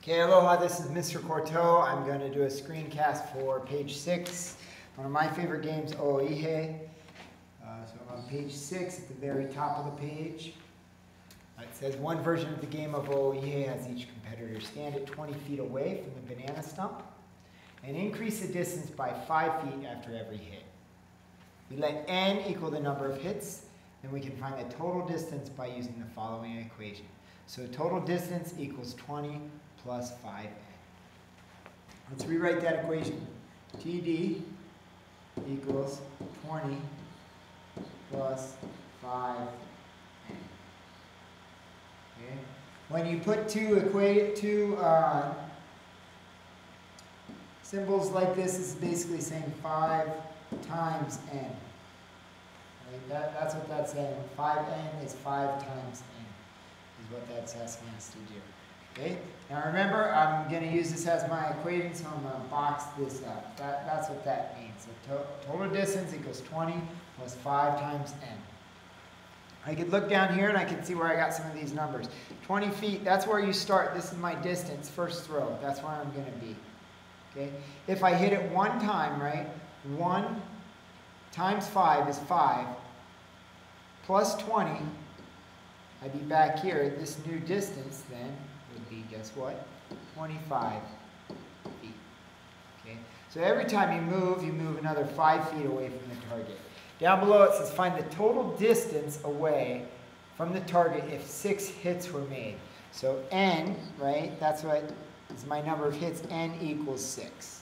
Okay, aloha, this is Mr. Corteau. I'm going to do a screencast for page 6, one of my favorite games, Oihe. So I'm on page 6 at the very top of the page. It says one version of the game of Oihe has each competitor stand at 20 feet away from the banana stump and increase the distance by 5 feet after every hit. We let n equal the number of hits, then we can find the total distance by using the following equation. So total distance equals 20 plus 5n. Let's rewrite that equation. TD equals 20 plus 5n. Okay. When you put two symbols like this, it's basically saying 5 times n. Right? That's what that's saying. 5n is 5 times n, is what that's asking us to do. Okay? Now remember, I'm going to use this as my equation, so I'm going to box this up. That's what that means. So total distance equals 20 plus 5 times n. I could look down here and I can see where I got some of these numbers. 20 feet, that's where you start. This is my distance, first throw. That's where I'm going to be. Okay? If I hit it one time, right, 1 times 5 is 5, plus 20, I'd be back here. This new distance then would be, guess what, 25 feet. Okay? So every time you move another 5 feet away from the target. Down below it says find the total distance away from the target if 6 hits were made. So n, right, that's what is my number of hits, n equals 6.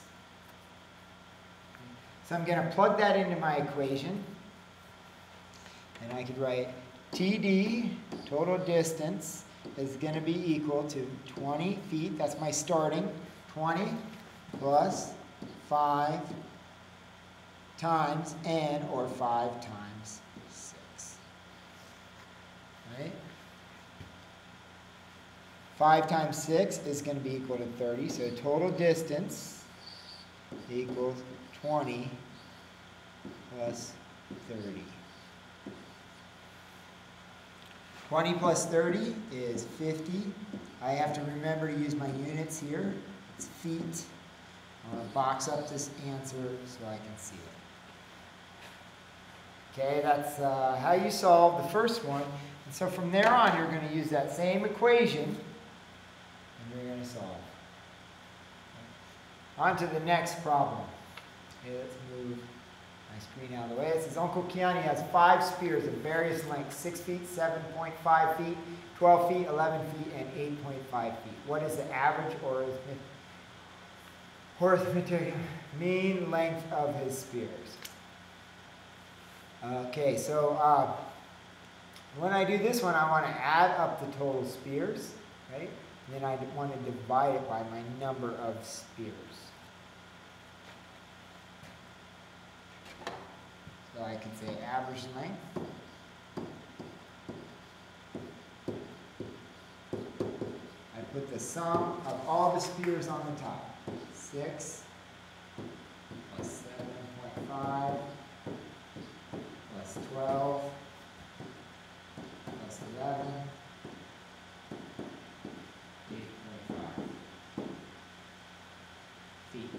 So I'm going to plug that into my equation. And I could write TD, total distance, is going to be equal to 20 feet. That's my starting. 20 plus 5 times n, or 5 times 6. Right? 5 times 6 is going to be equal to 30. So total distance equals 20 plus 30. 20 plus 30 is 50. I have to remember to use my units here. It's feet. I'm going to box up this answer so I can see it. Okay, that's how you solve the first one. And so from there on, you're going to use that same equation, and you're going to solve. Okay. On to the next problem. Okay, let's move my screen out of the way. It says Uncle Kiani has 5 spears of various lengths, 6 feet, 7.5 feet, 12 feet, 11 feet, and 8.5 feet. What is the average or arithmetic mean length of his spears? Okay, so when I do this one, I want to add up the total spears, right? And then I want to divide it by my number of spears. So I can say average length I put the sum of all the spears on the top. 6 plus 7.5 plus 12 plus 11, 8.5 feet.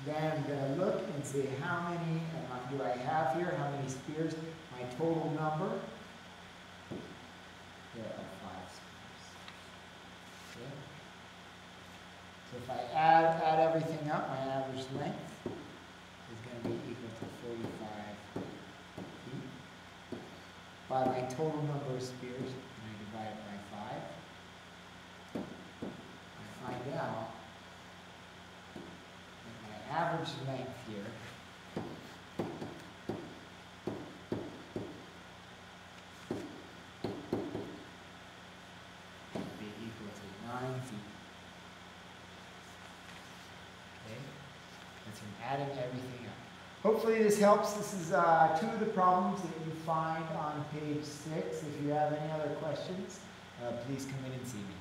Then I'm going to look and see how many do I have here, how many spears, my total number. There are 5 spears. Okay. So if I add everything up, my average length is going to be equal to 45 feet. By my total number of spears, and I divide it by 5, I find out that my average length here would be equal to 9 feet. Okay? That's from adding everything up. Hopefully this helps. This is 2 of the problems that you find on page 6. If you have any other questions, please come in and see me.